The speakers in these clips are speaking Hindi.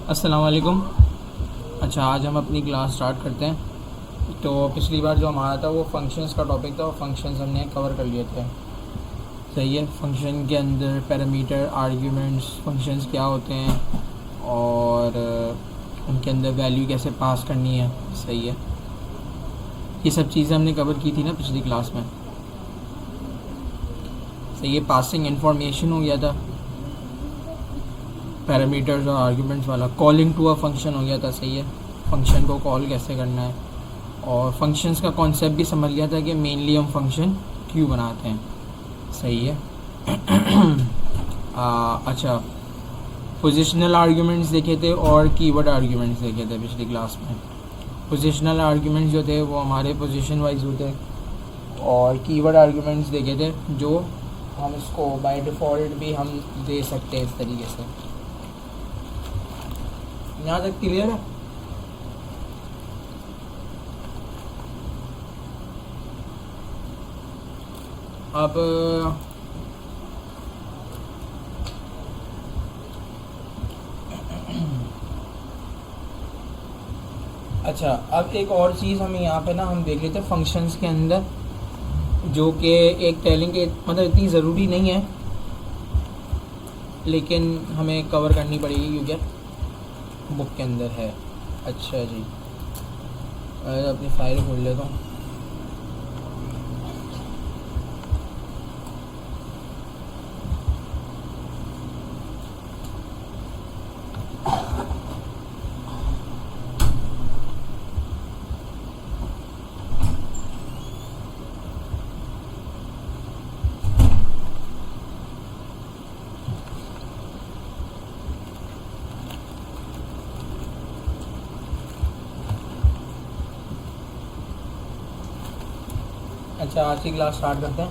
अस्सलाम वालेकुम। अच्छा, आज हम अपनी क्लास स्टार्ट करते हैं। तो पिछली बार जो हमारा था वो फंक्शंस का टॉपिक था और फंक्शंस हमने कवर कर लिए थे। सही है। फंक्शन के अंदर पैरामीटर, आर्ग्यूमेंट्स, फंक्शंस क्या होते हैं और उनके अंदर वैल्यू कैसे पास करनी है। सही है। ये सब चीज़ें हमने कवर की थी ना पिछली क्लास में। सही है। पासिंग इंफॉर्मेशन हो गया था, पैरामीटर्स और आर्ग्यूमेंट्स वाला। कॉलिंग टू अ फंक्शन हो गया था। सही है। फंक्शन को कॉल कैसे करना है और फंक्शंस का कॉन्सेप्ट भी समझ लिया था कि मेनली हम फंक्शन क्यों बनाते हैं। सही है। अच्छा, पोजिशनल आर्ग्यूमेंट्स देखे थे और कीवर्ड आर्ग्यूमेंट्स देखे थे पिछली क्लास में। पोजिशनल आर्ग्यूमेंट्स जो थे वो हमारे पोजीशन वाइज होते और कीवर्ड आर्ग्यूमेंट्स देखे थे जो हम इसको बाय डिफ़ॉल्ट भी हम दे सकते हैं इस तरीके से। यहाँ तक क्लियर है? अब अच्छा, अब एक और चीज़ हमें यहाँ पे ना हम देख लेते हैं फंक्शंस के अंदर, जो कि एक टेलिंग के मतलब इतनी ज़रूरी नहीं है लेकिन हमें कवर करनी पड़ेगी क्योंकि बुक के अंदर है। अच्छा जी, अपनी फाइल खोल लेता हूँ। अच्छा, आज की क्लास स्टार्ट करते हैं।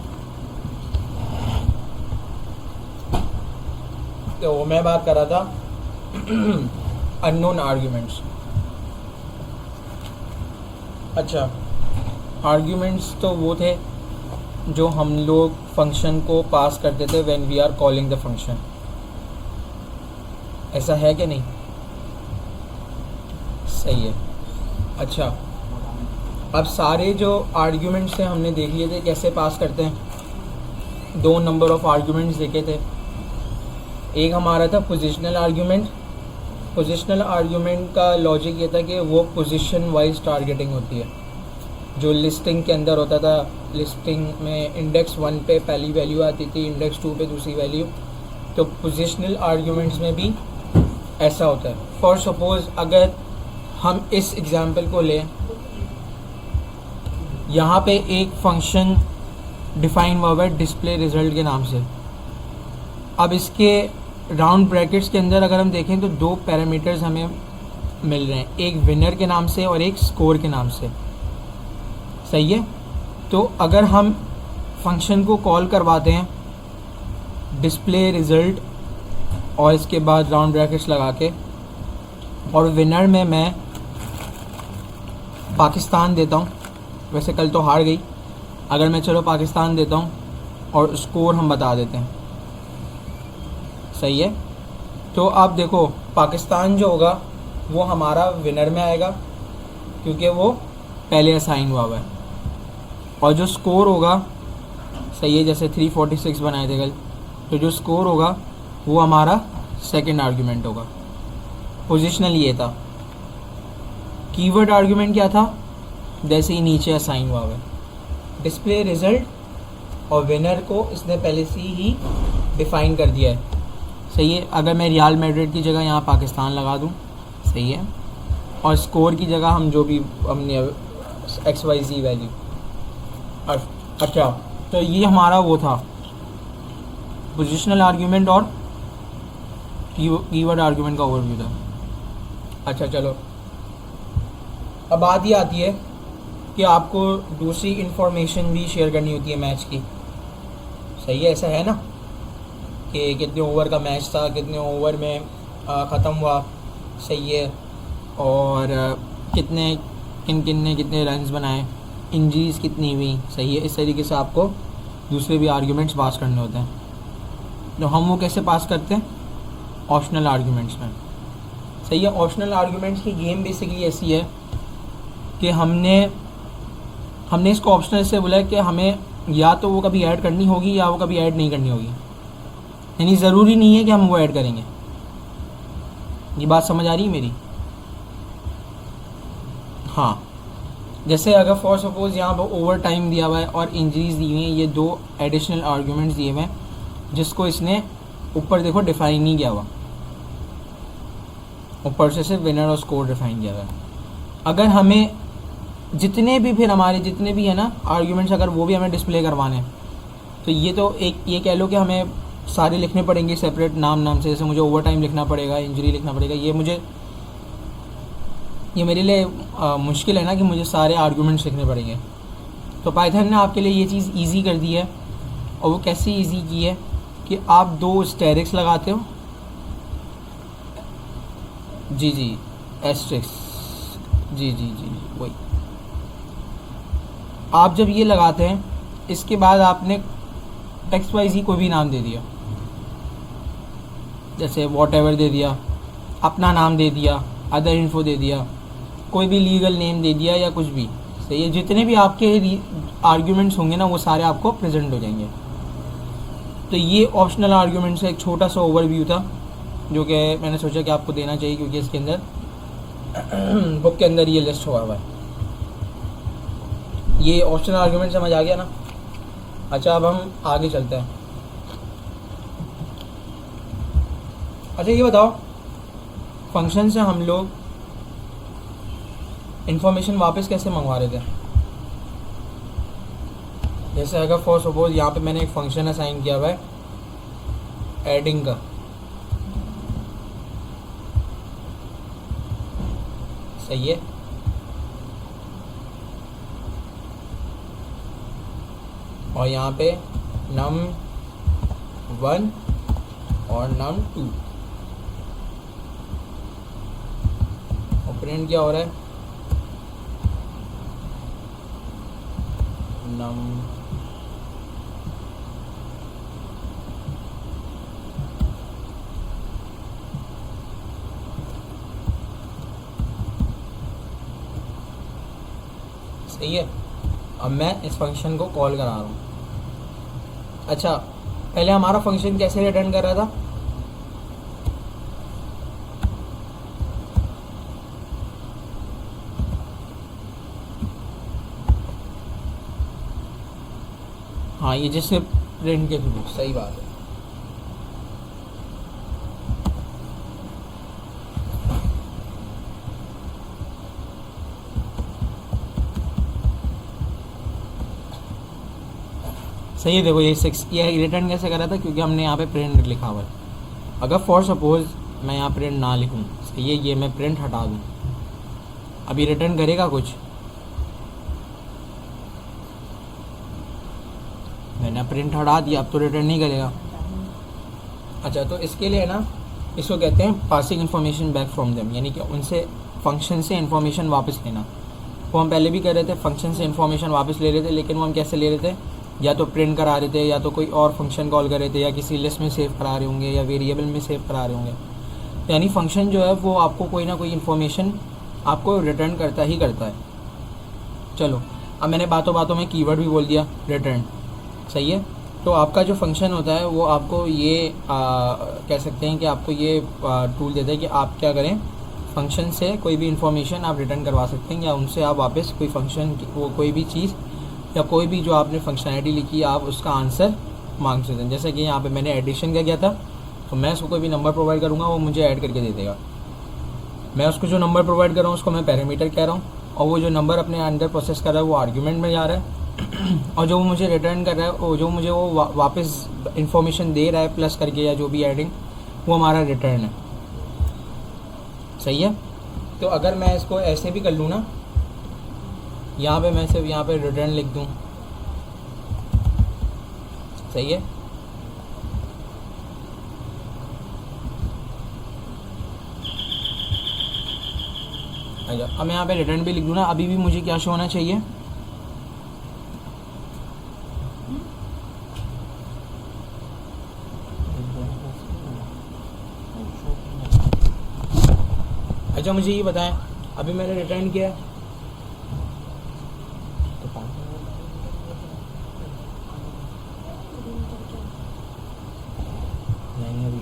तो मैं बात कर रहा था अननोन आर्ग्यूमेंट्स। अच्छा, आर्ग्यूमेंट्स तो वो थे जो हम लोग फंक्शन को पास करते थे when we are calling the function. ऐसा है कि नहीं? सही है। अच्छा, अब सारे जो आर्ग्यूमेंट्स थे हमने देख लिए थे कैसे पास करते हैं। दो नंबर ऑफ आर्ग्यूमेंट्स देखे थे। एक हमारा था पोजिशनल आर्ग्यूमेंट। पोजिशनल आर्ग्यूमेंट का लॉजिक ये था कि वो पोजीशन वाइज टारगेटिंग होती है। जो लिस्टिंग के अंदर होता था, लिस्टिंग में इंडेक्स 1 पे पहली वैल्यू आती थी, इंडेक्स 2 पे दूसरी वैल्यू। तो पोजिशनल आर्ग्यूमेंट्स में भी ऐसा होता है। फॉर सपोज अगर हम इस एग्जांपल को लें, यहाँ पे एक फंक्शन डिफाइन हुआ है डिस्प्ले रिजल्ट के नाम से। अब इसके राउंड ब्रैकेट्स के अंदर अगर हम देखें तो दो पैरामीटर्स हमें मिल रहे हैं, एक विनर के नाम से और एक स्कोर के नाम से। सही है। तो अगर हम फंक्शन को कॉल करवाते हैं डिस्प्ले रिज़ल्ट और इसके बाद राउंड ब्रैकेट्स लगा के, और विनर में मैं पाकिस्तान देता हूँ। वैसे कल तो हार गई, अगर मैं चलो पाकिस्तान देता हूँ और स्कोर हम बता देते हैं। सही है। तो आप देखो, पाकिस्तान जो होगा वो हमारा विनर में आएगा क्योंकि वो पहले असाइन हुआ है, और जो स्कोर होगा, सही है, जैसे 346 बनाए थे कल, तो जो स्कोर होगा वो हमारा सेकंड आर्ग्यूमेंट होगा। पोजिशनल ये था। कीवर्ड आर्ग्यूमेंट क्या था? जैसे ही नीचे असाइन हुआ है डिस्प्ले रिज़ल्ट और विनर को इसने पहले से ही डिफ़ाइन कर दिया है। सही है। अगर मैं रियल मैड्रिड की जगह यहाँ पाकिस्तान लगा दूँ, सही है, और स्कोर की जगह हम जो भी हमने XYZ वैल्यू। अच्छा, तो ये हमारा वो था पोजिशनल आर्ग्यूमेंट और कीवर्ड आर्ग्यूमेंट का ओवरव्यू था। अच्छा चलो, अब बात ये आती है कि आपको दूसरी इन्फॉर्मेशन भी शेयर करनी होती है मैच की। सही है। ऐसा है ना कि कितने ओवर का मैच था, कितने ओवर में ख़त्म हुआ। सही है। और कितने किन ने कितने रन्स बनाए, इंजरीज कितनी हुई। सही है। इस तरीके से आपको दूसरे भी आर्ग्यूमेंट्स पास करने होते हैं। तो हम वो कैसे पास करते हैं? ऑप्शनल आर्ग्यूमेंट्स में। सही है। ऑप्शनल आर्ग्यूमेंट्स की गेम बेसिकली ऐसी है कि हमने इसको ऑप्शनल से बोला है कि हमें या तो वो कभी ऐड करनी होगी या वो कभी ऐड नहीं करनी होगी, यानी ज़रूरी नहीं है कि हम वो ऐड करेंगे। ये बात समझ आ रही है मेरी? हाँ, जैसे अगर फॉर सपोज यहाँ पर ओवर टाइम दिया हुआ है और इंजरीज दी हुई हैं, ये दो एडिशनल आर्ग्यूमेंट्स दिए हुए हैं जिसको इसने ऊपर देखो डिफाइन नहीं किया हुआ, ऊपर से सिर्फ विनर और स्कोर डिफाइन किया हुआ है। अगर हमें जितने भी फिर हमारे जितने भी है ना आर्ग्यूमेंट्स, अगर वो भी हमें डिस्प्ले करवाने हैं तो ये तो एक ये कह लो कि हमें सारे लिखने पड़ेंगे सेपरेट नाम से। जैसे मुझे ओवर टाइम लिखना पड़ेगा, इंजरी लिखना पड़ेगा, ये मेरे लिए मुश्किल है ना कि मुझे सारे आर्ग्यूमेंट्स लिखने पड़ेंगे। तो पाइथन ने आपके लिए ये चीज़ ईजी कर दी है। और वो कैसे ईजी की है कि आप दो स्टेरिक्स लगाते हो, जी एस्ट्रिक्स, जी वही। आप जब ये लगाते हैं, इसके बाद आपने XYZ कोई भी नाम दे दिया, जैसे वॉटएवर दे दिया, अपना नाम दे दिया, अदर इन्फो दे दिया, कोई भी लीगल नेम दे दिया या कुछ भी, सही है। जितने भी आपके आर्ग्यूमेंट्स होंगे ना वो सारे आपको प्रेजेंट हो जाएंगे। तो ये ऑप्शनल आर्ग्यूमेंट्स का एक छोटा सा ओवरव्यू था जो कि मैंने सोचा कि आपको देना चाहिए, क्योंकि इसके अंदर बुक के अंदर ये लिस्ट हुआ हुआ है। ये ऑप्शनल आर्ग्यूमेंट समझ आ गया ना? अच्छा, अब हम आगे चलते हैं। अच्छा ये बताओ, फंक्शन से हम लोग इंफॉर्मेशन वापस कैसे मंगवा रहे थे? जैसे अगर फॉर सपोज यहाँ पे मैंने एक फंक्शन असाइन किया हुआ है एडिंग का, सही है। और यहाँ पे num1 और num2 और प्रिंट क्या हो रहा है? num सही है। अब मैं इस फंक्शन को कॉल करा रहा हूँ। अच्छा, पहले हमारा फंक्शन कैसे रिटर्न कर रहा था? हाँ, ये जैसे प्रिंट के थ्रू, सही बात है। सही है। देखो ये रिटर्न कैसे कर रहा था, क्योंकि हमने यहाँ पे प्रिंट लिखा हुआ है। अगर फॉर सपोज मैं यहाँ प्रिंट ना लिखूँ, सही है, ये मैं प्रिंट हटा दूँ, अभी रिटर्न करेगा कुछ? मैंने प्रिंट हटा दिया, अब तो रिटर्न नहीं करेगा। अच्छा, तो इसके लिए ना इसको कहते हैं passing information back from them, यानी कि उनसे फंक्शन से इन्फॉर्मेशन वापस लेना। वो हम पहले भी कर रहे थे, फंक्शन से इन्फॉर्मेशन वापस ले रहे थे, लेकिन वो हम कैसे ले रहे थे? या तो प्रिंट करा रहे थे, या तो कोई और फंक्शन कॉल कर रहे थे, या किसी लिस्ट में सेव करा रहे होंगे, या वेरिएबल में सेव करा रहे होंगे। यानी फंक्शन जो है वो आपको कोई ना कोई इन्फॉर्मेशन आपको रिटर्न करता ही करता है। चलो, अब मैंने बातों बातों में कीवर्ड भी बोल दिया रिटर्न, सही है। तो आपका जो फंक्शन होता है वो आपको ये कह सकते हैं कि आपको ये टूल देता है कि आप क्या करें, फंक्शन से कोई भी इंफॉर्मेशन आप रिटर्न करवा सकते हैं, या उनसे आप वापस कोई फंक्शन वो कोई भी चीज़ या कोई भी जो आपने फंक्शनैलिटी लिखी आप उसका आंसर मांग सकते हैं। जैसे कि यहाँ पे मैंने एडिशन का किया था, तो मैं उसको कोई भी नंबर प्रोवाइड करूँगा, वो मुझे ऐड करके दे देगा। मैं उसको जो नंबर प्रोवाइड कर रहा हूँ उसको मैं पैरामीटर कह रहा हूँ, और वो जो नंबर अपने अंदर प्रोसेस कर रहा है वो आर्ग्यूमेंट में जा रहा है। और जो मुझे रिटर्न कर रहा है, वो जो मुझे वो वापस इन्फॉर्मेशन दे रहा है प्लस करके या जो भी एडिंग, वो हमारा रिटर्न है, सही है। तो अगर मैं इसको ऐसे भी कर लूँ ना, यहाँ पे मैं सिर्फ यहाँ पे रिटर्न लिख दूँ, सही है। अच्छा, अब मैं यहाँ पे रिटर्न भी लिख दूँ ना, अभी भी मुझे क्या शो होना चाहिए? अच्छा मुझे ये बताएं, अभी मैंने रिटर्न किया है, नहीं अभी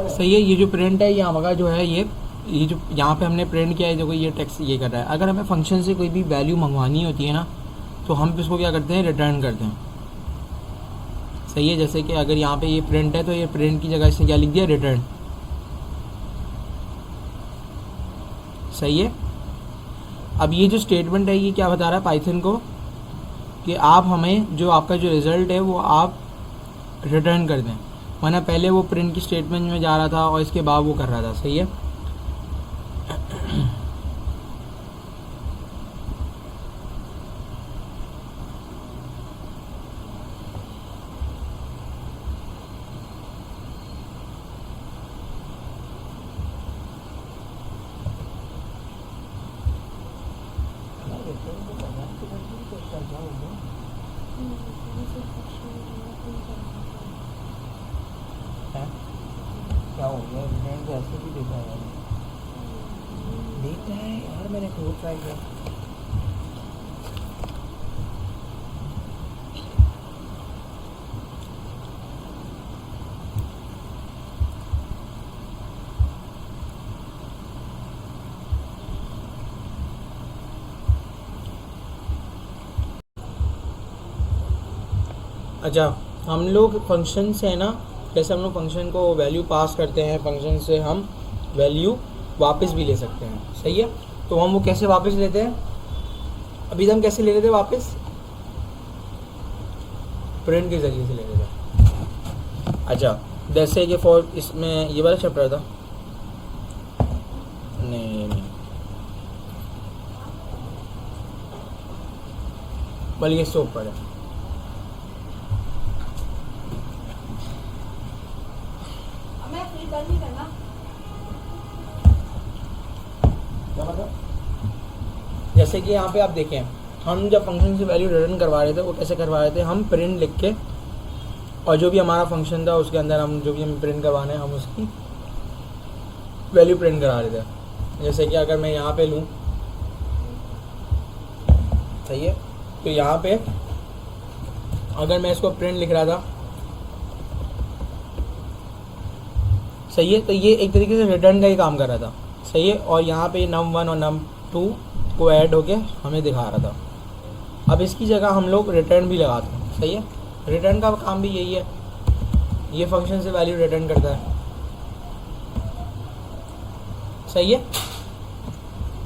सही है। ये जो प्रिंट है ये हमारा जो है ये जो यहाँ पे हमने प्रिंट किया है, देखो ये टेक्स्ट ये कर रहा है। अगर हमें फंक्शन से कोई भी वैल्यू मंगवानी होती है ना, तो हम इसको क्या करते हैं, रिटर्न करते हैं। सही है, जैसे कि अगर यहाँ पे ये प्रिंट है तो ये प्रिंट की जगह इसने क्या लिख दिया, रिटर्न। सही है। अब ये जो स्टेटमेंट है ये क्या बता रहा है पाइथन को, कि आप हमें जो आपका जो रिज़ल्ट है वो आप रिटर्न कर दें, वरना पहले वो प्रिंट की स्टेटमेंट में जा रहा था और इसके बाद वो कर रहा था। सही है। क्या हो गया, रिटर्न तो ऐसे भी देता है, देता है यार, मैंने खुद ट्राई किया। अच्छा, हम लोग फंक्शन से है ना, जैसे हम लोग फंक्शन को वैल्यू पास करते हैं, फंक्शन से हम वैल्यू वापस भी ले सकते हैं। सही है। तो हम वो कैसे वापस लेते हैं, अभी हम कैसे ले लेते हैं वापस, प्रिंट के ज़रिए से ले लेते हैं। अच्छा, जैसे कि फॉर इसमें ये वाला चैप्टर था, नहीं बल्कि इससे ऊपर है। जैसे कि यहाँ पे आप देखें, हम जब फंक्शन से वैल्यू रिटर्न करवा रहे थे वो कैसे करवा रहे थे, हम प्रिंट लिख के, और जो भी हमारा फंक्शन था उसके अंदर हम जो भी हमें प्रिंट करवाना है हम उसकी वैल्यू प्रिंट करा रहे थे। जैसे कि अगर मैं यहाँ पे लूँ, सही है, तो यहाँ पे अगर मैं इसको प्रिंट लिख रहा था, सही है, तो ये एक तरीके से रिटर्न का ही काम कर रहा था। सही है। और यहाँ पे num1 और num2 को ऐड होके हमें दिखा रहा था। अब इसकी जगह हम लोग रिटर्न भी लगाते हैं। सही है। रिटर्न का काम भी यही है, ये फंक्शन से वैल्यू रिटर्न करता है। सही है।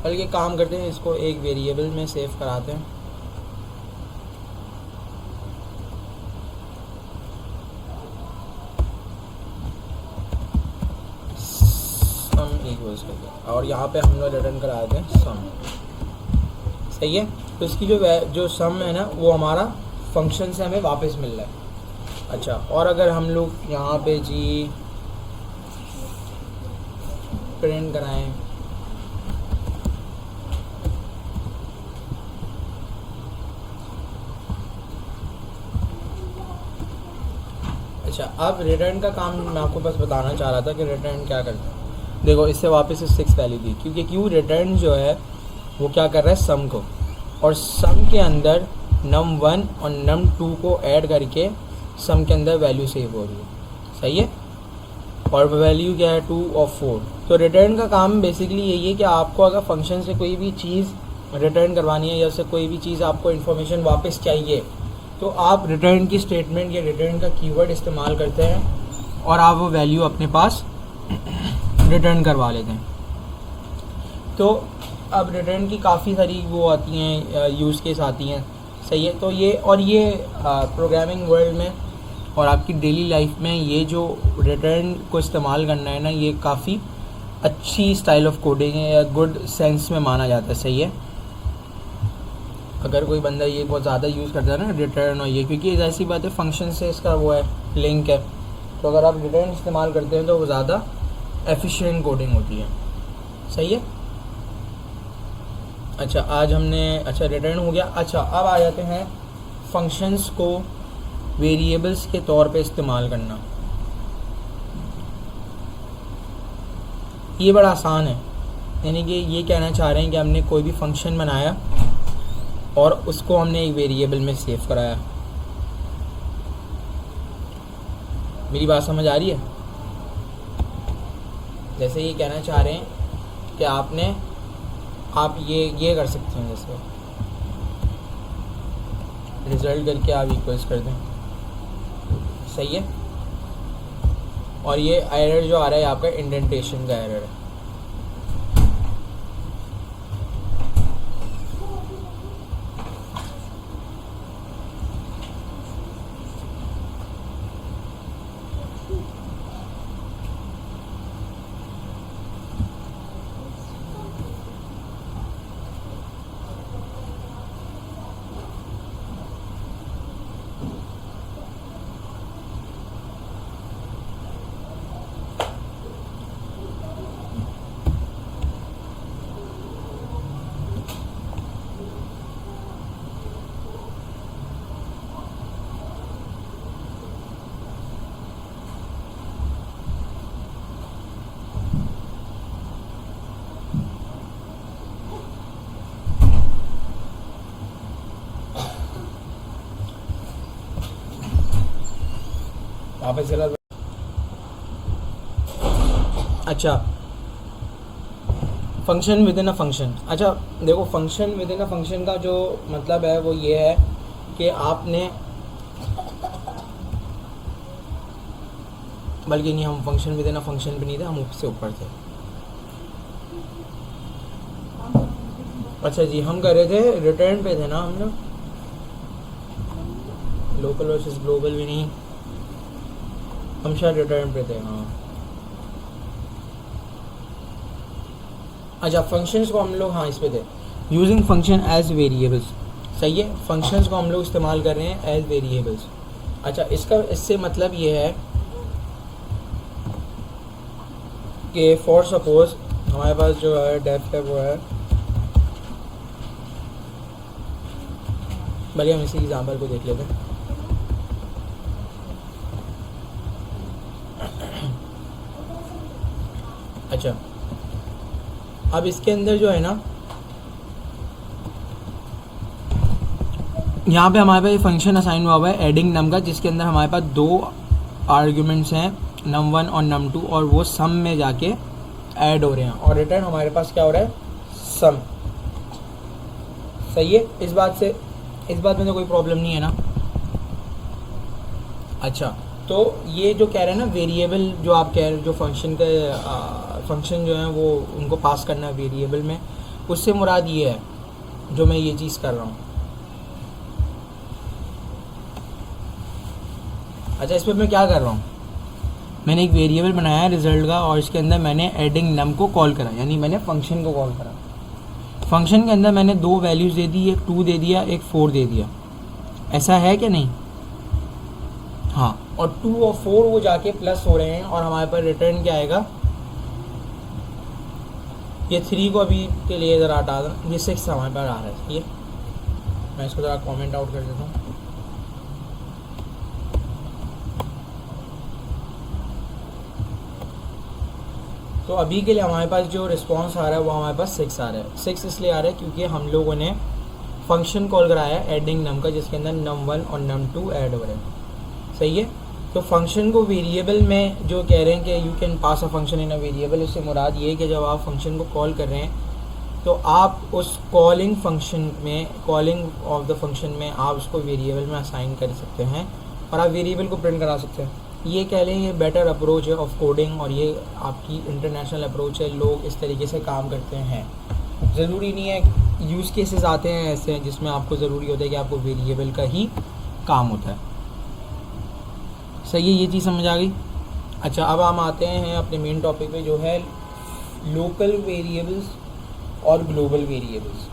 बल्कि काम करते हैं, इसको एक वेरिएबल में सेव कराते हैं। सम इक्वल्स और यहाँ पे हम लोग रिटर्न करा देते हैं सम। सही है। तो इसकी जो सम है ना वो हमारा फंक्शन से हमें वापस मिल रहा है। अच्छा, और अगर हम लोग यहाँ पे जी प्रिंट कराएं, अच्छा अब रिटर्न का काम मैं आपको बस बताना चाह रहा था कि रिटर्न क्या करता है। देखो इससे वापस 6 वैल्यू दी, क्योंकि क्यों रिटर्न जो है वो क्या कर रहा है, सम को, और सम के अंदर num1 और num2 को ऐड करके सम के अंदर वैल्यू सेव हो रही है। सही है। और वैल्यू क्या है 2 और 4। तो रिटर्न का काम बेसिकली यही है कि आपको अगर फंक्शन से कोई भी चीज़ रिटर्न करवानी है या उससे कोई भी चीज़ आपको इन्फॉर्मेशन वापस चाहिए, तो आप रिटर्न की स्टेटमेंट या रिटर्न का कीवर्ड इस्तेमाल करते हैं और आप वो वैल्यू अपने पास रिटर्न करवा लेते हैं। तो अब रिटर्न की काफ़ी सारी वो आती हैं, यूज़ केस आती हैं। सही है। तो ये प्रोग्रामिंग वर्ल्ड में और आपकी डेली लाइफ में ये जो रिटर्न को इस्तेमाल करना है ना, ये काफ़ी अच्छी स्टाइल ऑफ कोडिंग है या गुड सेंस में माना जाता है। सही है। अगर कोई बंदा ये बहुत ज़्यादा यूज़ करता है ना रिटर्न और ये, क्योंकि ऐसी बात है फंक्शन से इसका वो है लिंक है, तो अगर आप रिटर्न इस्तेमाल करते हैं तो वो ज़्यादा एफिशिएंट कोडिंग होती है। सही है। अच्छा आज हमने रिटर्न हो गया। अच्छा अब आ जाते हैं फंक्शंस को वेरिएबल्स के तौर पे इस्तेमाल करना। ये बड़ा आसान है, यानी कि ये कहना चाह रहे हैं कि हमने कोई भी फंक्शन बनाया और उसको हमने एक वेरिएबल में सेव कराया। मेरी बात समझ आ रही है? जैसे ये कहना चाह रहे हैं कि आप ये कर सकते हैं, जैसे रिज़ल्ट करके आप इक्वल्स कर दें, सही है। और ये एरर जो आ रहा है आपका इंडेंटेशन का एरर है। वापस चला। अच्छा, function with in a function. अच्छा देखो, function with in a function का जो मतलब है वो ये है कि आपने, बल्कि नहीं, हम function with in a function भी नहीं थे, हम उससे ऊपर थे। अच्छा जी, हम कर रहे थे रिटर्न पे थे ना हम लोग, लोकल वर्सेस ग्लोबल भी नहीं, हम शायद रिटर्न पे थे। हाँ, अच्छा, फंक्शंस को हम लोग, हाँ इस पे थे, यूजिंग फंक्शन एज वेरिएबल्स। सही है, फंक्शंस को हम लोग इस्तेमाल कर रहे हैं एज वेरिएबल्स। अच्छा, इससे मतलब ये है कि फॉर सपोज हमारे पास जो है डेफ है वो है, बल्कि हम इसी एग्जाम्पल को देख लेते हैं। अच्छा, अब इसके अंदर जो है ना, यहाँ पे हमारे पास ये फंक्शन असाइन हुआ है एडिंग नम का, जिसके अंदर हमारे पास दो आर्ग्यूमेंट्स हैं, num1 और num2, और वो सम में जाके ऐड हो रहे हैं और रिटर्न हमारे पास क्या हो रहा है, सम। सही है, इस बात में तो कोई प्रॉब्लम नहीं है ना। अच्छा, तो ये जो कह रहे हैं ना वेरिएबल, जो आप कह रहे हैं जो फंक्शन जो है वो उनको पास करना है वेरिएबल में, उससे मुराद ये है जो मैं ये चीज़ कर रहा हूँ। अच्छा, इस पर मैं क्या कर रहा हूँ, मैंने एक वेरिएबल बनाया है रिजल्ट का, और इसके अंदर मैंने एडिंग नम को कॉल करा, यानी मैंने फंक्शन को कॉल करा। फंक्शन के अंदर मैंने दो वैल्यूज़ दे दी, एक 2 दे दिया, एक 4 दे दिया। ऐसा है कि नहीं? हाँ, और 2 और 4 वो जाके प्लस हो रहे हैं, और हमारे पास रिटर्न क्या आएगा, ये 3 को अभी के लिए ज़रा हटा दें, ये 6 हमारे पास आ रहा है। ठीक है, मैं इसको ज़रा कमेंट आउट कर देता हूँ। तो अभी के लिए हमारे पास जो रिस्पांस आ रहा है वो हमारे पास 6 आ रहा है। 6 इसलिए आ रहा है क्योंकि हम लोगों ने फंक्शन कॉल कराया है एडिंग नम का, जिसके अंदर num1 और num2 ऐड हो रहे हैं। सही है, तो फंक्शन को वेरिएबल में जो कह रहे हैं कि you can pass a function in a variable, इससे मुराद ये है कि जब आप फंक्शन को कॉल कर रहे हैं तो आप उस कॉलिंग फंक्शन में, कॉलिंग ऑफ द फंक्शन में आप उसको वेरिएबल में असाइन कर सकते हैं और आप वेरिएबल को प्रिंट करा सकते हैं। ये कह लें ये बेटर अप्रोच है ऑफ कोडिंग, और ये आपकी इंटरनेशनल अप्रोच है, लोग इस तरीके से काम करते हैं। ज़रूरी नहीं है, यूज़ केसेस आते हैं ऐसे जिसमें आपको ज़रूरी होता है कि आपको वेरिएबल का ही काम होता है। सही है, ये चीज़ समझ आ गई। अच्छा, अब हम आते हैं अपने मेन टॉपिक पे, जो है लोकल वेरिएबल्स और ग्लोबल वेरिएबल्स।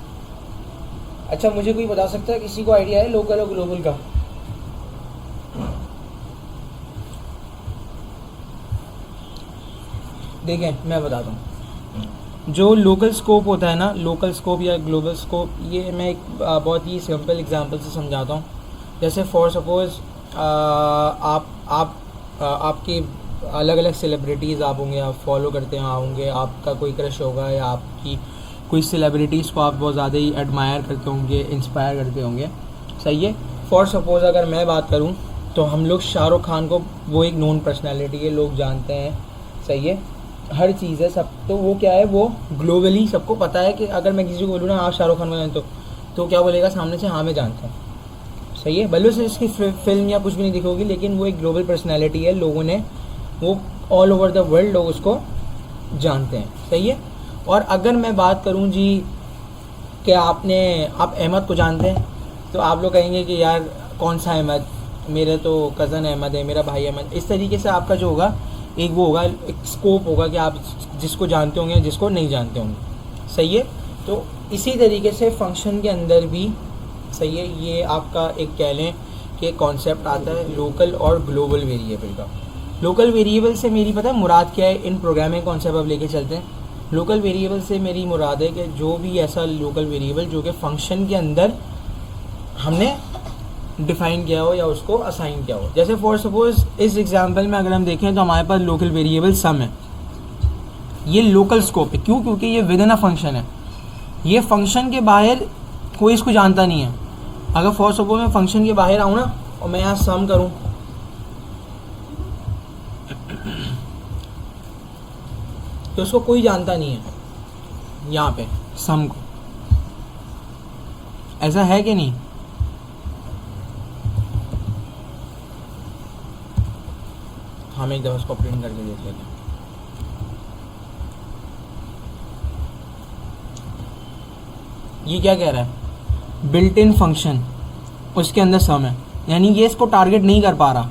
अच्छा, मुझे कोई बता सकता है, किसी को आइडिया है लोकल और ग्लोबल का? देखें, मैं बताता हूँ। जो लोकल स्कोप होता है ना, लोकल स्कोप या ग्लोबल स्कोप, ये मैं एक बहुत ही सिंपल एग्जांपल से समझाता हूँ। जैसे फॉर सपोज़ आपके अलग अलग सेलिब्रिटीज़ आप होंगे, आप फॉलो करते हैं होंगे, आपका कोई क्रश होगा या आपकी कोई सेलिब्रिटीज़ को आप बहुत ज़्यादा ही एडमायर करते होंगे, इंस्पायर करते होंगे, सही है। फॉर सपोज़ अगर मैं बात करूं तो हम लोग शाहरुख खान को, वो एक नोन पर्सनैलिटी है, लोग जानते हैं, सही है, हर चीज़ है सब, तो वो क्या है, वो ग्लोबली सबको पता है कि अगर मैं किसी को बोलूँ ना आप शाहरुख खान को जानते हो तो क्या बोलेगा सामने से, हाँ मैं जानता हूँ, सही है। भले से इसकी फिल्म या कुछ भी नहीं दिखोगी, लेकिन वो एक ग्लोबल पर्सनैलिटी है, लोगों ने वो ऑल ओवर द वर्ल्ड लोग उसको जानते हैं, सही है। और अगर मैं बात करूं जी कि आप अहमद को जानते हैं, तो आप लोग कहेंगे कि यार कौन सा अहमद, मेरे तो कज़न अहमद है, मेरा भाई अहमद, इस तरीके से आपका जो होगा एक वो होगा, एक स्कोप होगा कि आप जिसको जानते होंगे जिसको नहीं जानते होंगे, सही है। तो इसी तरीके से फंक्शन के अंदर भी, सही है, ये आपका एक कह लें कि कॉन्सेप्ट आता है लोकल और ग्लोबल वेरिएबल का। लोकल वेरिएबल से मेरी पता है मुराद क्या है, इन प्रोग्रामिंग कॉन्सेप्ट अब लेके चलते हैं। लोकल वेरिएबल से मेरी मुराद है कि जो भी ऐसा लोकल वेरिएबल जो कि फंक्शन के अंदर हमने डिफ़ाइन किया हो या उसको असाइन किया हो। जैसे फॉर सपोज इस एग्जांपल में अगर हम देखें तो हमारे पास लोकल वेरिएबल सम है, ये लोकल स्कोप है, क्यों? क्योंकि ये विद इन अ फंक्शन है, ये फंक्शन के बाहर कोई इसको जानता नहीं है। अगर फॉर सपोज मैं फंक्शन के बाहर आऊँ ना और मैं यहाँ सम करूँ, तो उसको कोई जानता नहीं है यहाँ पे सम को, ऐसा है कि नहीं? हम एक दफ़ा उसको प्रिंट करके देख लेते हैं। ये क्या कह रहा है, बिल्ट इन फंक्शन, उसके अंदर सम है, यानी ये इसको टारगेट नहीं कर पा रहा,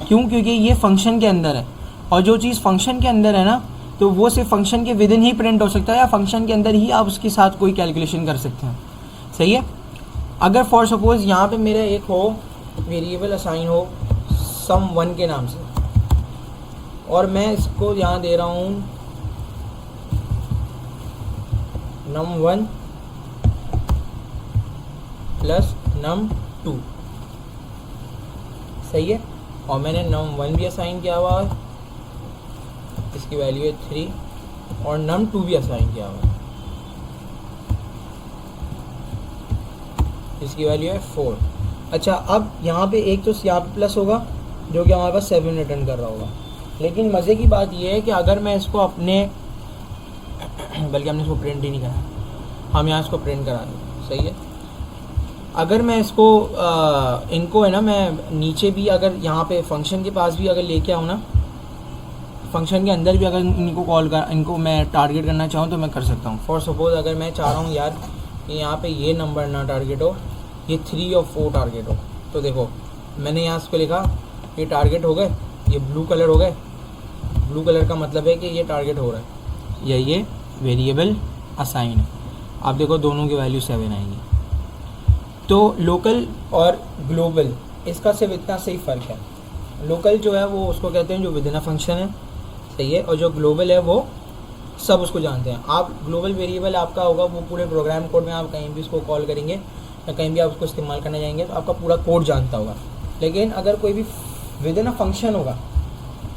क्यों? क्योंकि ये फंक्शन के अंदर है, और जो चीज़ फंक्शन के अंदर है ना, तो वो सिर्फ फंक्शन के विद इन ही प्रिंट हो सकता है, या फंक्शन के अंदर ही आप उसके साथ कोई कैलकुलेशन कर सकते हैं, सही है। अगर फॉर सपोज यहाँ पे मेरा एक हो वेरिएबल असाइन हो sum1 के नाम से, और मैं इसको यहाँ दे रहा हूँ num1 प्लस num2, सही है, और मैंने num1 भी असाइन किया हुआ है, इसकी वैल्यू है 3, और num2 भी असाइन किया हुआ है, इसकी वैल्यू है 4। अच्छा, अब यहाँ पे एक तो यहाँ पे प्लस होगा जो कि हमारे पास 7 रिटर्न कर रहा होगा, लेकिन मज़े की बात यह है कि अगर मैं इसको अपने बल्कि हमने इसको प्रिंट ही नहीं करा, हम यहाँ इसको प्रिंट करा दें, सही है। अगर मैं इसको इनको है ना, मैं नीचे भी अगर यहाँ पे फंक्शन के पास भी अगर लेके आऊँ ना, फंक्शन के अंदर भी अगर इनको मैं टारगेट करना चाहूँ तो मैं कर सकता हूँ। फॉर सपोज अगर मैं चाह रहा हूँ यार कि यहाँ पे ये नंबर ना टारगेट हो, ये 3 और 4 टारगेट हो, तो देखो मैंने यहाँ इसको लिखा, ये टारगेट हो गए, ये ब्लू कलर हो गए, ब्लू कलर का मतलब है कि ये टारगेट हो रहा है, या ये वेरिएबल असाइन है। आप देखो दोनों की वैल्यू 7 आएंगी। तो लोकल और ग्लोबल, इसका सिर्फ इतना सही फ़र्क है, लोकल जो है वो उसको कहते हैं जो विद इन अ फंक्शन है, सही है, और जो ग्लोबल है वो सब उसको जानते हैं। आप ग्लोबल वेरिएबल आपका होगा वो पूरे प्रोग्राम कोड में, आप कहीं भी उसको कॉल करेंगे या कहीं भी आप उसको इस्तेमाल करने जाएंगे तो आपका पूरा कोड जानता होगा। लेकिन अगर कोई भी विद इन अ फंक्शन होगा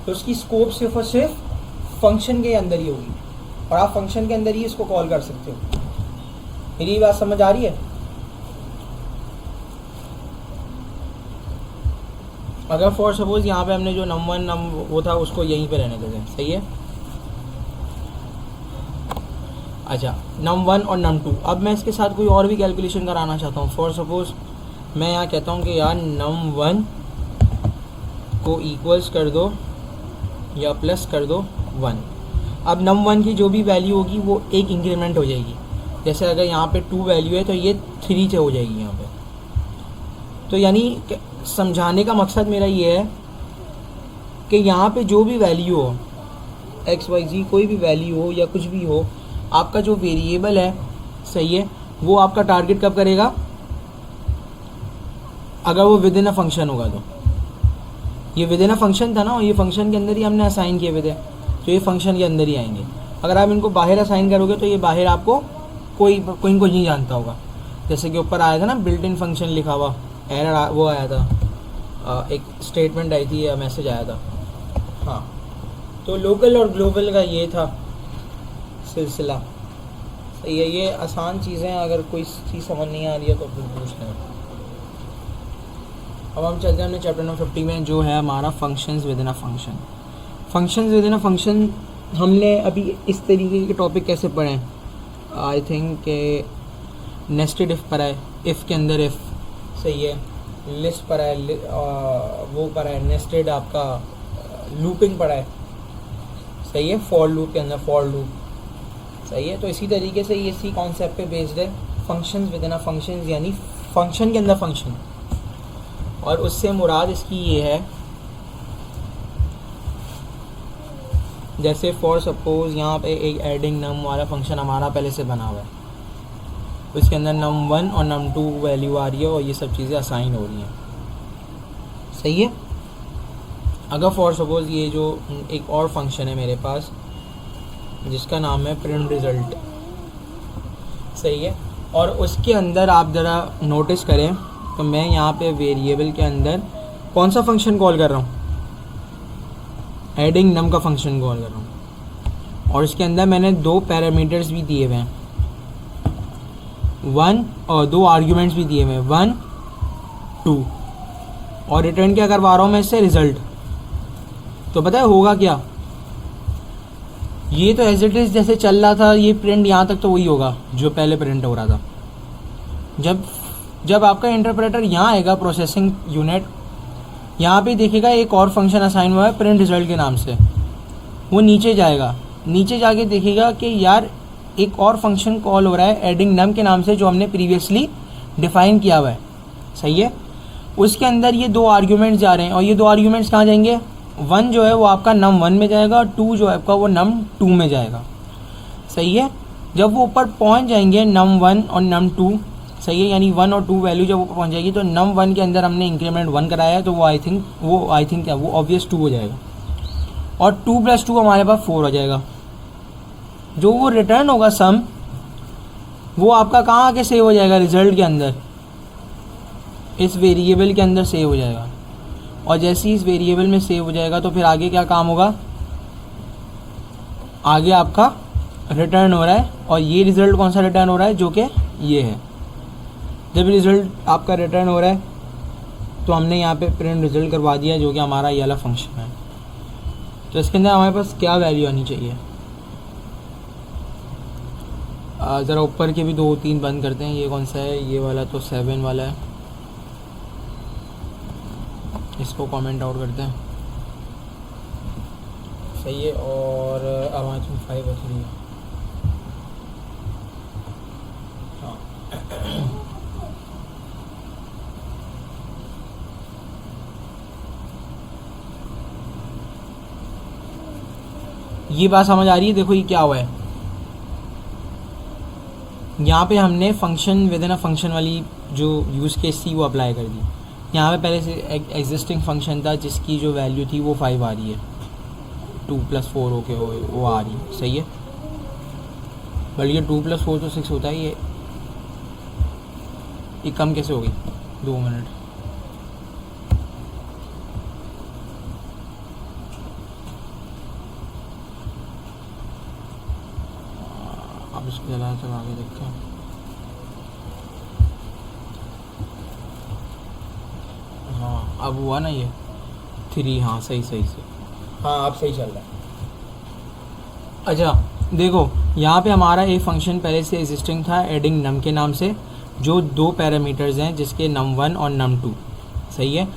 तो उसकी स्कोप सिर्फ और सिर्फ फंक्शन के अंदर ही होगी, और आप फंक्शन के अंदर ही इसको कॉल कर सकते हो। मेरी बात समझ आ रही है? अगर फॉर सपोज यहाँ पे हमने जो num1 वो था उसको यहीं पे रहने देते हैं, सही है। अच्छा, num1 और num2, अब मैं इसके साथ कोई और भी कैलकुलेशन कराना चाहता हूँ। फॉर सपोज मैं यहाँ कहता हूँ कि यार num1 को इक्वल्स कर दो या प्लस कर दो 1। अब num1 की जो भी वैल्यू होगी वो एक इंक्रीमेंट हो जाएगी, जैसे अगर यहाँ पे 2 वैल्यू है तो ये 3 से हो जाएगी यहाँ पे। तो यानी समझाने का मकसद मेरा ये है कि यहाँ पे जो भी वैल्यू हो, XYZ कोई भी वैल्यू हो या कुछ भी हो, आपका जो वेरिएबल है, सही है, वो आपका टारगेट कब करेगा? अगर वो विद इन अ फंक्शन होगा तो। ये विद इन अ फंक्शन था ना, और ये फंक्शन के अंदर ही हमने असाइन किए हुए थे, तो ये फंक्शन के अंदर ही आएंगे। अगर आप इनको बाहर असाइन करोगे तो ये बाहर आपको कोई इनको नहीं जानता होगा। जैसे कि ऊपर आया था ना बिल्ट इन फंक्शन लिखा हुआ, एरर वो आया था, एक स्टेटमेंट आई थी या मैसेज आया था। हाँ, तो लोकल और ग्लोबल का ये था सिलसिला। सही है, ये आसान चीज़ें हैं, अगर कोई चीज़ समझ नहीं आ रही है तो फिर पूछ लें। अब हम चलते हैं अपने चैप्टर नंबर 50 में, जो है हमारा functions with in a function. Functions with in a function हमने अभी इस तरीके के टॉपिक कैसे पढ़े हैं? आई थिंक के नेस्टेड इफ़ पढ़ा है, इफ़ के अंदर इफ़, सही है, लिस्ट पढ़ा है, वो पढ़ा है नेस्टेड, आपका लूपिंग पढ़ा है, सही है, फॉर लूप के अंदर फॉर लूप, सही है। तो इसी तरीके से ये इसी कॉन्सेप्ट पे बेस्ड है, functions with in a functions, यानी फंक्शन के अंदर फंक्शन। और उससे मुराद इसकी ये है, जैसे फॉर सपोज यहाँ पे एक एडिंग नम वाला फंक्शन हमारा पहले से बना हुआ है, उसके अंदर num1 और num2 वैल्यू आ रही है और ये सब चीज़ें असाइन हो रही हैं, सही है। अगर फॉर सपोज ये जो एक और फंक्शन है मेरे पास जिसका नाम है प्रिंट रिज़ल्ट, सही है, और उसके अंदर आप ज़रा नोटिस करें तो मैं यहाँ पे वेरिएबल के अंदर कौन सा फंक्शन कॉल कर रहा हूँ? एडिंग नम का फंक्शन कॉल कर रहा हूँ, और इसके अंदर मैंने दो पैरामीटर्स भी दिए हुए हैं, 1 और 2 आर्ग्यूमेंट्स भी दिए हुए हैं, 1 2, और रिटर्न क्या करवा रहा हूँ मैं इससे? रिज़ल्ट। तो पता है होगा क्या? ये तो एज इट इज़ जैसे चल रहा था, ये प्रिंट यहाँ तक तो वही होगा जो पहले प्रिंट हो रहा था। जब आपका इंटरप्रेटर यहाँ आएगा, प्रोसेसिंग यूनिट, यहाँ पे देखेगा एक और फंक्शन असाइन हुआ है प्रिंट रिज़ल्ट के नाम से, वो नीचे जाएगा, नीचे जाके देखेगा कि यार एक और फंक्शन कॉल हो रहा है एडिंग नम के नाम से, जो हमने प्रीवियसली डिफ़ाइन किया हुआ है, सही है। उसके अंदर ये 2 आर्ग्यूमेंट्स जा रहे हैं, और ये 2 आर्ग्यूमेंट्स कहाँ जाएंगे? 1 जो है वो आपका num1 में जाएगा, और 2 जो है आपका वो num2 में जाएगा, सही है। जब वो ऊपर पहुंच जाएंगे num1 और num2, सही है, यानी 1 और 2 वैल्यू जब ऊपर पहुंच जाएगी तो num1 के अंदर हमने इंक्रीमेंट 1 कराया है, तो वो आई थिंक क्या वो ऑब्वियस 2 हो जाएगा, और 2 + 2 हमारे पास 4 हो जाएगा। जो वो रिटर्न होगा सम, वो आपका कहाँ आके सेव हो जाएगा? रिजल्ट के अंदर, इस वेरिएबल के अंदर सेव हो जाएगा। और जैसे ही इस वेरिएबल में सेव हो जाएगा तो फिर आगे क्या काम होगा? आगे आपका रिटर्न हो रहा है, और ये रिज़ल्ट कौन सा रिटर्न हो रहा है? जो कि ये है। जब रिज़ल्ट आपका रिटर्न हो रहा है तो हमने यहाँ पे प्रिंट रिज़ल्ट करवा दिया, जो कि हमारा ये वाला फंक्शन है। तो इसके अंदर हमारे पास क्या वैल्यू आनी चाहिए? ज़रा ऊपर के भी 2-3 बंद करते हैं। ये कौन सा है? ये वाला तो 7 वाला है, इसको कमेंट आउट करते हैं, सही है। और अब आज 5 और 3, हाँ ये बात समझ आ रही है? देखो ये क्या हुआ है, यहाँ पे हमने function with in a function वाली जो यूज़ केस थी वो अप्लाई कर दी। यहाँ पे पहले से एग्जिस्टिंग फंक्शन था जिसकी जो वैल्यू थी वो 5 आ रही है, 2 + 4 होके वो आ रही है, सही है। बल्कि 2 + 4 तो 6 होता है, ये कम कैसे होगी? 2 मिनट, अब इसको जला तक आगे देखते हैं। हाँ अब हुआ ना ये 3, हाँ सही, हाँ अब सही चल रहा है। अच्छा देखो, यहाँ पे हमारा एक फंक्शन पहले से एग्जिस्टिंग था एडिंग नम के नाम से, जो 2 पैरामीटर्स हैं जिसके num1 और num2, सही है।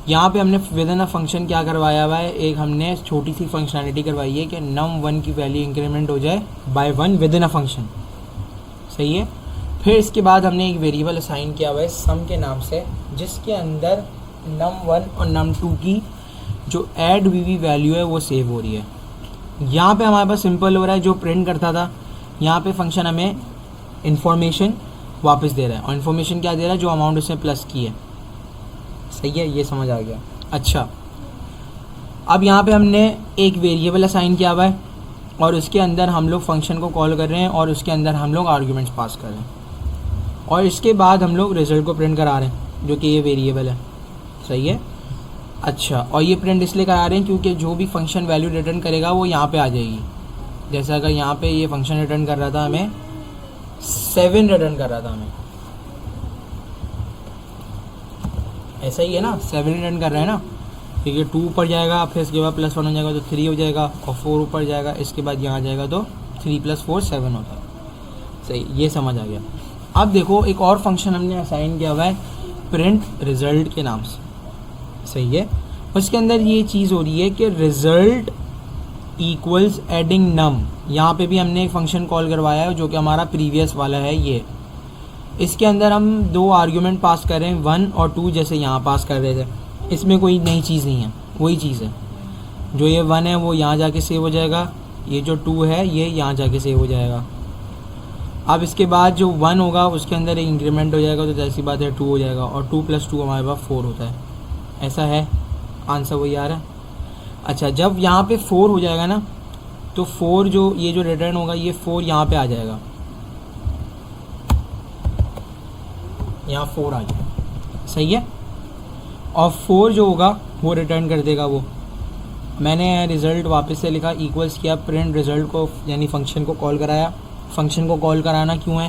यहाँ पे हमने विद इन अ फंक्शन क्या करवाया हुआ है? एक हमने छोटी सी फंक्शनैलिटी करवाई है कि num1 की वैल्यू इंक्रीमेंट हो जाए by 1 within a function, सही है। फिर इसके बाद हमने एक वेरिएबल असाइन किया हुआ है सम के नाम से, जिसके अंदर num1 और num2 की जो ऐड वी वैल्यू है वो सेव हो रही है। यहाँ पे हमारे पास सिंपल हो रहा है, जो प्रिंट करता था यहाँ पे फंक्शन हमें इंफॉर्मेशन वापस दे रहा है, और इन्फॉर्मेशन क्या दे रहा है? जो अमाउंट उसने प्लस की है, सही है, ये समझ आ गया। अच्छा अब यहाँ पे हमने एक वेरिएबल असाइन किया हुआ है, और उसके अंदर हम लोग फंक्शन को कॉल कर रहे हैं, और उसके अंदर हम लोग आर्ग्यूमेंट्स पास कर रहे हैं, और इसके बाद हम लोग रिज़ल्ट को प्रिंट करा रहे हैं। जो कि ये वेरिएबल है, सही है। अच्छा, और ये प्रिंट इसलिए करा रहे हैं क्योंकि जो भी फंक्शन वैल्यू रिटर्न करेगा वो यहाँ पे आ जाएगी। जैसे अगर यहाँ पे ये फंक्शन रिटर्न कर रहा था हमें 7 रिटर्न कर रहा था हमें, ऐसा ही है ना, 7 रिटर्न कर रहे हैं ना, ठीक है। 2 ऊपर जाएगा, फिर इसके बाद +1 हो जाएगा तो 3 हो जाएगा, और 4 ऊपर जाएगा, इसके बाद यहाँ जाएगा तो 3 + 4 7 होता है, सही, ये समझ आ गया। अब देखो एक और फंक्शन हमने असाइन किया हुआ है प्रिंट रिज़ल्ट के नाम से, सही है। उसके अंदर ये चीज़ हो रही है कि रिज़ल्ट इक्वल्स एडिंग नम। यहाँ पे भी हमने एक फंक्शन कॉल करवाया है जो कि हमारा प्रीवियस वाला है ये। इसके अंदर हम 2 आर्ग्यूमेंट पास कर रहे हैं, 1 और 2, जैसे यहाँ पास कर रहे थे। इसमें कोई नई चीज़ नहीं है, वही चीज़ है। जो ये 1 है वो यहाँ जाके सेव हो जाएगा, ये जो 2 है ये यहाँ जाके सेव हो जाएगा। अब इसके बाद जो 1 होगा उसके अंदर एक इंक्रीमेंट हो जाएगा, तो जैसी बात है 2 हो जाएगा, और 2 + 2 हमारे पास 4 होता है, ऐसा है। आंसर वही आ रहा है। अच्छा, जब यहाँ पे 4 हो जाएगा ना, तो 4 जो ये जो रिटर्न होगा ये 4 यहाँ पे आ जाएगा, यहाँ 4 आ जाएगा, सही है। और 4 जो होगा वो रिटर्न कर देगा वो। मैंने रिज़ल्ट वापस से लिखा, इक्वल्स किया, प्रिंट रिज़ल्ट को यानी फंक्शन को कॉल कराया। फंक्शन को कॉल कराना क्यों है?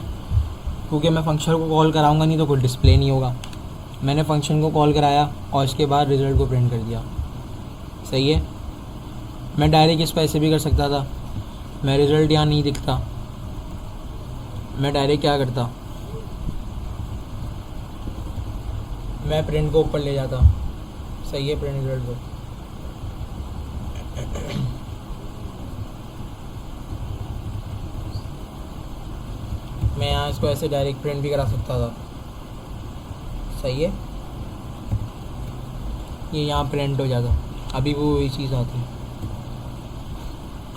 क्योंकि मैं फंक्शन को कॉल कराऊंगा नहीं तो कोई डिस्प्ले नहीं होगा। मैंने फंक्शन को कॉल कराया और इसके बाद रिज़ल्ट को प्रिंट कर दिया, सही है। मैं डायरेक्ट इस पर ऐसे भी कर सकता था, मैं रिज़ल्ट यहाँ नहीं दिखता, मैं डायरेक्ट क्या करता, मैं प्रिंट को ऊपर ले जाता, सही है, प्रिंट रिज़ल्ट को। मैं यहाँ इसको ऐसे डायरेक्ट प्रिंट भी करा सकता था, सही है। ये यहाँ प्रिंट हो जाता, अभी वो वही चीज़ आती है।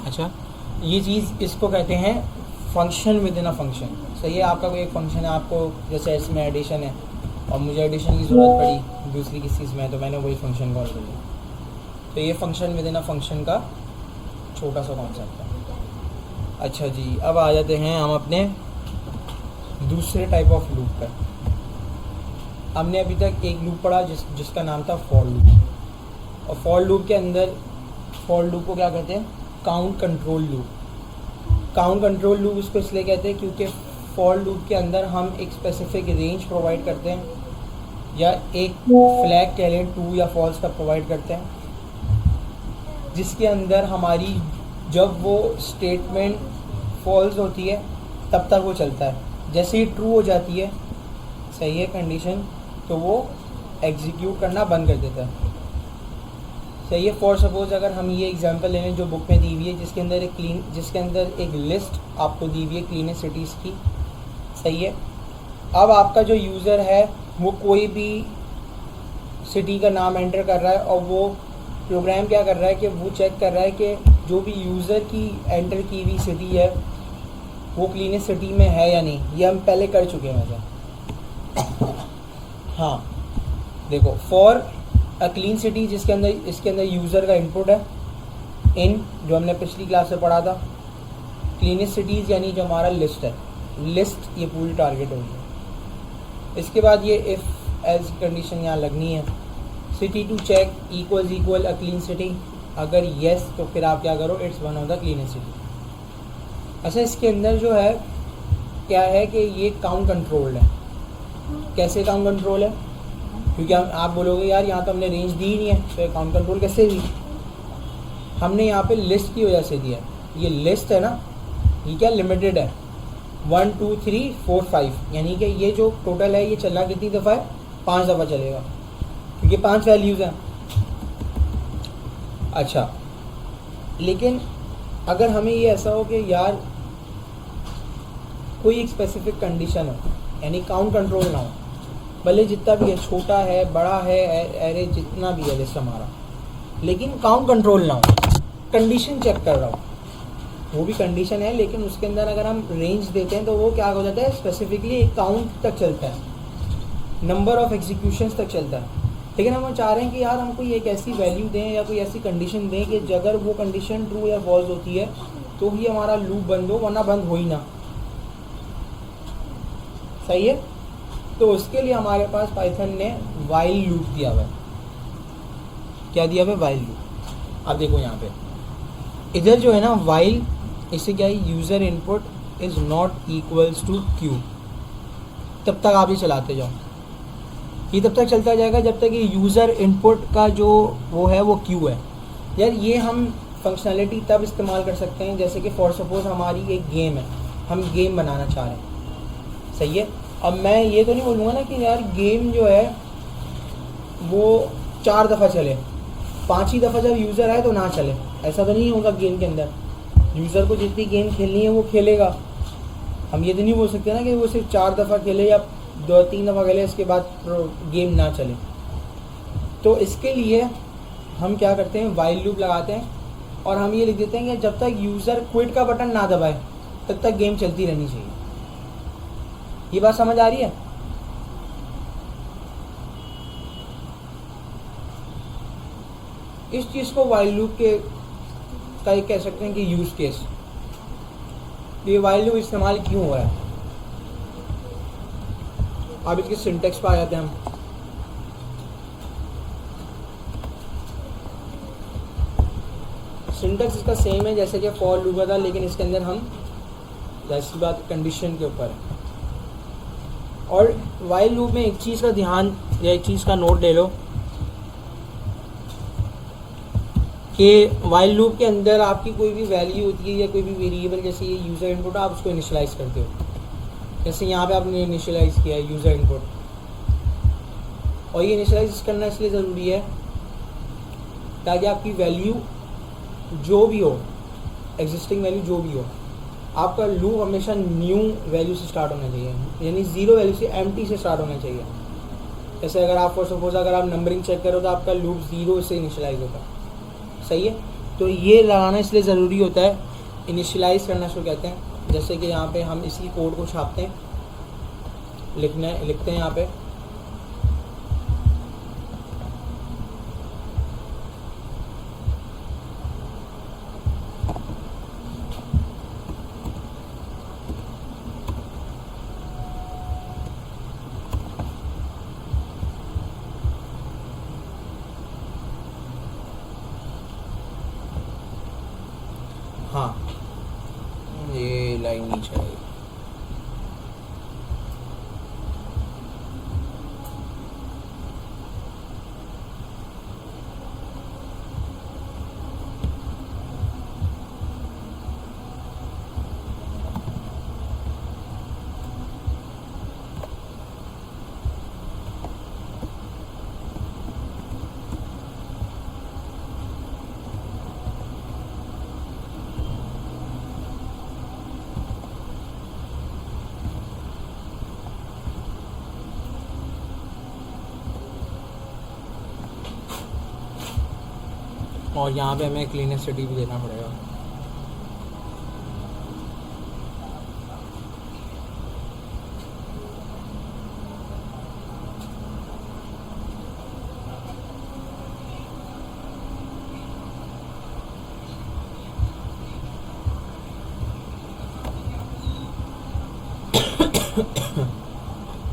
अच्छा, ये चीज़ इसको कहते हैं function with in a function, सही है। आपका कोई एक फंक्शन है, आपको जैसे इसमें एडिशन है और मुझे एडिशन की ज़रूरत पड़ी दूसरी किसी चीज़ में, तो मैंने वही फंक्शन कॉल कर लिया। तो ये function with in a function का छोटा सा कॉन्सेप्ट है। अच्छा जी, अब आ जाते हैं हम अपने दूसरे टाइप ऑफ लूप पर। हमने अभी तक एक लूप पढ़ा जिसका नाम था फॉर लूप, और फॉर लूप के अंदर फॉर लूप को क्या कहते हैं? Count control loop. Count control loop इसको इसलिए कहते हैं क्योंकि फॉर लूप के अंदर हम एक स्पेसिफिक रेंज प्रोवाइड करते हैं, या एक फ्लैग कह लें ट्रू या फॉल्स का प्रोवाइड करते हैं, जिसके अंदर हमारी जब वो स्टेटमेंट फॉल्स होती है तब तक वो चलता है। जैसे ही ट्रू हो जाती है, सही है, कंडीशन, तो वो एग्जीक्यूट करना बंद कर देता है, सही है। फॉर सपोज अगर हम ये एग्जांपल ले लें जो बुक में दी हुई है, जिसके अंदर एक लिस्ट आपको दी हुई है क्लीनेस्ट सिटीज़ की, सही है। अब आपका जो यूज़र है वो कोई भी सिटी का नाम एंटर कर रहा है, और वो प्रोग्राम क्या कर रहा है कि वो चेक कर रहा है कि जो भी यूज़र की एंटर की हुई सिटी है वो क्लीनेस्ट सिटी में है या नहीं। ये हम पहले कर चुके हैं वैसे। हाँ, देखो, फॉर अ क्लीन सिटी इसके अंदर यूज़र का इनपुट है इन, जो हमने पिछली क्लास से पढ़ा था। क्लीनेस्ट सिटीज़ यानी जो हमारा लिस्ट है, लिस्ट ये पूरी टारगेट होगी। इसके बाद ये इफ़ एज कंडीशन यहाँ लगनी है, city to check equal a clean city. अगर येस तो फिर आप क्या करो, it's one of the cleanest city. अच्छा, इसके अंदर जो है क्या है कि ये काउंट कंट्रोल्ड है। कैसे काउंट कंट्रोल है? क्योंकि आप बोलोगे यार यहाँ तो हमने रेंज दी ही नहीं है, तो काउंट कंट्रोल कैसे हुई? हमने यहाँ पे लिस्ट की वजह से दिया। ये लिस्ट है ना, ये क्या लिमिटेड है, 1 2 3 4 5, यानी कि ये जो टोटल है ये चलना कितनी दफ़ा है? 5 दफ़ा चलेगा, क्योंकि 5 वैल्यूज़ हैं। अच्छा, लेकिन अगर हमें ये ऐसा हो कि यार कोई एक स्पेसिफिक कंडीशन हो, यानी काउंट कंट्रोल ना हो, भले जितना भी है, छोटा है, बड़ा है, एरे जितना भी है लिस्ट हमारा, लेकिन काउंट कंट्रोल ना हो, कंडीशन चेक कर रहा हो, वो भी कंडीशन है लेकिन उसके अंदर अगर हम रेंज देते हैं तो वो क्या हो जाता है, स्पेसिफिकली एक काउंट तक चलता है, नंबर ऑफ एग्जीक्यूशंस तक चलता है। लेकिन हम चाह रहे हैं कि यार हम कोई एक ऐसी वैल्यू दें या कोई ऐसी कंडीशन दें कि अगर वो कंडीशन ट्रू या फॉल्स होती है तो ही हमारा लूप बंद हो, वरना बंद हो ही ना, सही है। तो उसके लिए हमारे पास पाइथन ने वाइल लूप दिया हुआ है। क्या दिया हुआ है? While loop. अब देखो यहाँ पे इधर जो है ना वाइल, इससे क्या है, user input is not equals to Q, तब तक आप ये चलाते जाओ। ये तब तक चलता जाएगा जब तक ये यूज़र इनपुट का जो वो है वो क्यू है। यार ये हम फंक्शनैलिटी तब इस्तेमाल कर सकते हैं जैसे कि फॉर सपोज हमारी एक गेम है, हम गेम बनाना चाह रहे हैं, सही है। अब मैं ये तो नहीं बोलूँगा ना कि यार गेम जो है वो 4 दफ़ा चले, 5ही दफ़ा जब यूज़र आए तो ना चले, ऐसा तो नहीं होगा। गेम के अंदर यूज़र को जितनी गेम खेलनी है वो खेलेगा। हम ये तो नहीं बोल सकते ना कि वो सिर्फ 4 दफ़ा खेले या 2-3 दफ़ा खेले इसके बाद गेम ना चले। तो इसके लिए हम क्या करते हैं, वाइल लूप लगाते हैं और हम ये लिख देते हैं कि जब तक यूज़र क्विट का बटन ना दबाए तब तक गेम चलती रहनी चाहिए। ये बात समझ आ रही है? इस चीज़ को वाइल लूप के का एक कह सकते हैं कि यूज़ केस। ये वाइल लूप इस्तेमाल क्यों हो रहा है, अब इसके सिंटेक्स पे आ जाते हैं हम। सिंटेक्स इसका सेम है जैसे कि फॉर लूप था, लेकिन इसके अंदर हम जैसी बात कंडीशन के ऊपर है। और वाइल लूप में एक चीज़ का ध्यान या एक चीज़ का नोट ले लो कि वाइल लूप के अंदर आपकी कोई भी वैल्यू होती है या कोई भी वेरिएबल, जैसे ये यूज़र इनपुट आप उसको इनिशियलाइज़ करते हो। जैसे यहाँ पे आपने इनिशियलाइज़ किया है यूज़र इनपुट, और ये इनिशियलाइज करना इसलिए ज़रूरी है ताकि आपकी वैल्यू जो भी हो, एग्जिस्टिंग वैल्यू जो भी हो, आपका लूप हमेशा न्यू वैल्यू से स्टार्ट होना चाहिए, यानी ज़ीरो वैल्यू से, एम्प्टी से स्टार्ट होना चाहिए। जैसे अगर आप फॉर सपोज अगर आप नंबरिंग चेक करो तो आपका लूप 0 से इनिशियलाइज होता है, सही है। तो ये लगाना इसलिए ज़रूरी होता है, इनिशियलाइज़ करना शुरू कहते हैं। जैसे कि यहाँ पे हम इसी कोड को छापते हैं, लिखते हैं यहाँ पे हाँ, ये लाइन नीचे आएगी। और यहाँ पे हमें क्लीनेसिटी भी देना पड़ेगा।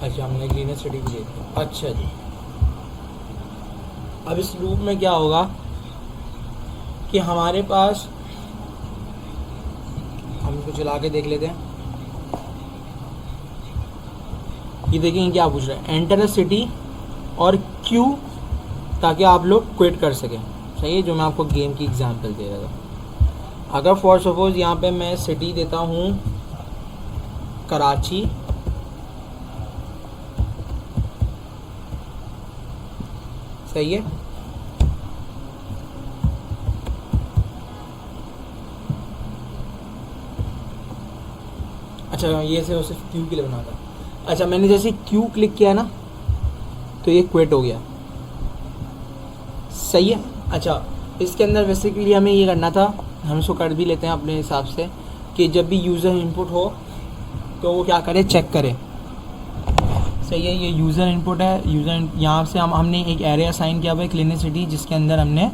अच्छा, हमने क्लीनेसिटी भी दी। अच्छा जी, अब इस लूप में क्या होगा कि हमारे पास, हम इसको चला के देख लेते हैं। ये देखेंगे क्या पूछ रहा है, एंटर अ सिटी और क्यू, ताकि आप लोग क्विट कर सकें, सही है। जो मैं आपको गेम की एग्जांपल दे रहा था। अगर फॉर सपोज यहाँ पे मैं सिटी देता हूँ कराची, सही है। अच्छा, ये सिर्फ क्यू के लिए बना था। अच्छा, मैंने जैसे क्यू क्लिक किया ना तो ये क्विट हो गया, सही है। अच्छा, इसके अंदर बेसिकली हमें ये करना था, हम इसको कर भी लेते हैं अपने हिसाब से, कि जब भी यूज़र इनपुट हो तो वो क्या करे, चेक करे, सही है। ये यूज़र इनपुट है, यूज़र यहाँ से हमने एक एरे असाइन किया हुआ है क्लीनेसिटी, जिसके अंदर हमने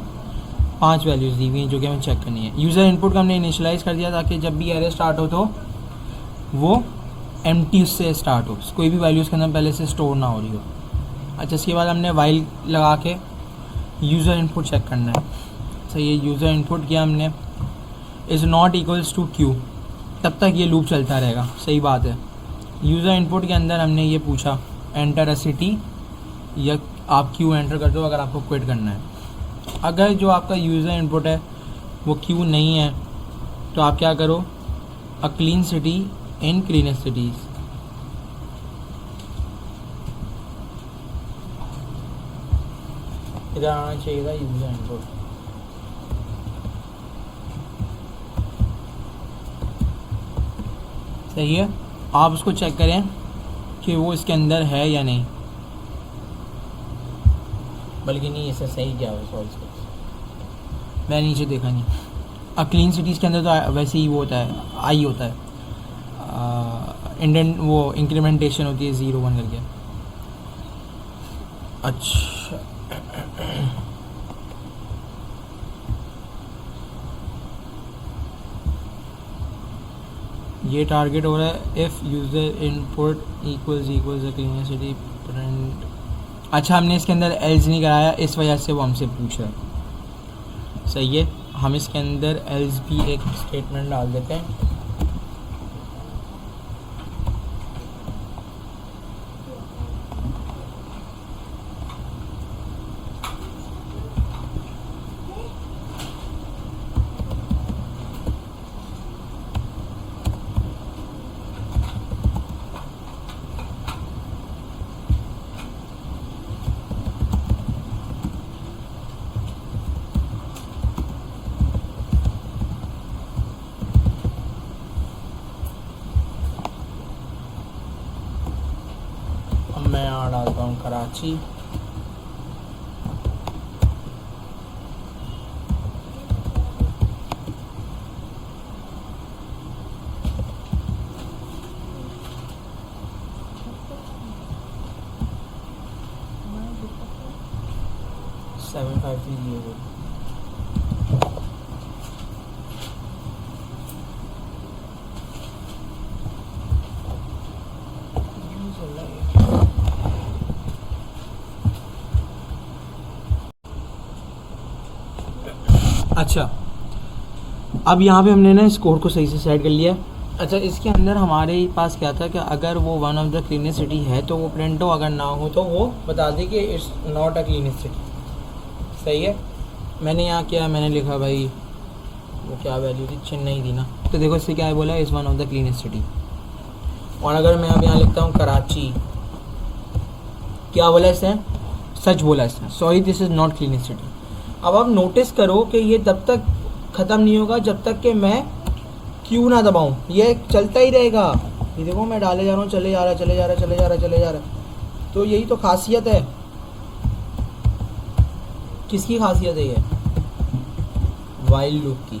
5 वैल्यूज़ दी हुई हैं जो कि हमें चेक करनी है। यूज़र इनपुट का हमने इनिशियलाइज़ कर दिया ताकि जब भी एरे स्टार्ट हो तो वो एम्प्टी उससे स्टार्ट हो, कोई भी वैल्यू उसके अंदर पहले से स्टोर ना हो रही हो। अच्छा, इसके बाद हमने वाइल लगा के यूज़र इनपुट चेक करना है। सही है, यूज़र इनपुट किया हमने, is not equals to Q, तब तक ये लूप चलता रहेगा। सही बात है। यूज़र इनपुट के अंदर हमने ये पूछा एंटर अ सिटी, या आप क्यू एंटर कर दो अगर आपको क्विट करना है। अगर जो आपका यूज़र इनपुट है वो क्यू नहीं है तो आप क्या करो, अ clean city in cleanest cities. इधर आना चाहिए यूज़र इनपुट। सही है, आप उसको चेक करें कि वो इसके अंदर है या नहीं, बल्कि नहीं इसे सही क्या हो सॉल्व कर, मैं नीचे देखा नहीं। क्लीन सिटीज़ के अंदर तो वैसे ही वो होता है, आई होता है, इंडेंट वो इंक्रीमेंटेशन होती है 0 1 करके। अच्छा, ये टारगेट हो रहा है if user input equals clean city print. अच्छा, हमने इसके अंदर एल्स नहीं कराया, इस वजह से वो हमसे पूछ रहा है। सही है, हम इसके अंदर एल्स भी एक स्टेटमेंट डाल देते हैं। मैं यहाँ डालता हूँ कराची। सेवन 5 3 0। अच्छा, अब यहाँ पे हमने ना इस कोड को सही से सेट कर लिया। अच्छा, इसके अंदर हमारे पास क्या था कि अगर वो one of the cleanest city है तो वो प्रिंट हो, अगर ना हो तो वो बता दे कि it's not a cleanest city. सही है, मैंने यहाँ क्या मैंने लिखा भाई, वो क्या वैल्यू थी, चेन्नई थी ना, तो देखो इससे क्या है, बोला is one of the cleanest city. और अगर मैं अब यहाँ लिखता हूँ कराची, क्या बोला इसने, सच बोला इसने, sorry this is not cleanest city. अब आप नोटिस करो कि ये तब तक ख़त्म नहीं होगा जब तक कि मैं क्यू ना दबाऊं, ये चलता ही रहेगा। ये देखो मैं डाले जा रहा हूँ, चले जा रहा चले जा रहा चले जा रहा चले जा रहा। तो यही तो खासियत है। किसकी खासियत है ये, वाइल लूप की।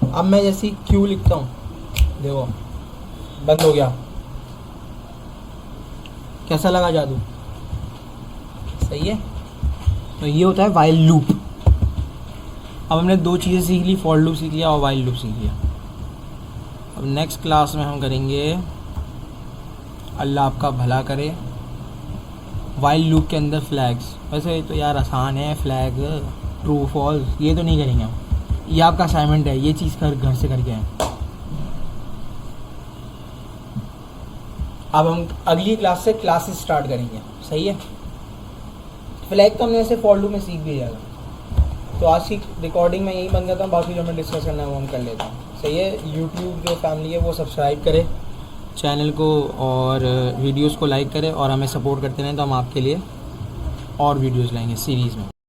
अब मैं जैसी क्यू लिखता हूँ, देखो बंद हो गया, कैसा लगा जादू। सही है, तो ये होता है वाइल लूप। अब हमने दो चीज़ें सीख ली, फॉर लूप सीख लिया और वाइल लूप सीख लिया। अब नेक्स्ट क्लास में हम करेंगे, अल्लाह आपका भला करे, वाइल लूप के अंदर फ्लैग्स। वैसे तो यार आसान है, फ्लैग ट्रू फॉल्स ये तो नहीं करेंगे हम, ये आपका असाइनमेंट है, ये चीज़ घर से करके आए। अब हम अगली क्लास से क्लासेस स्टार्ट करेंगे। सही है, फ्लैग तो हमने ऐसे फॉर लूप में सीख भी लिया था। तो आज की रिकॉर्डिंग में यही बंद करता हूँ, बाकी जो मैं डिस्कस करना है वो हम कर लेता हूँ। सही है, यूट्यूब जो फैमिली है वो सब्सक्राइब करे चैनल को और वीडियोस को लाइक करें और हमें सपोर्ट करते रहें, तो हम आपके लिए और वीडियोस लाएंगे सीरीज़ में।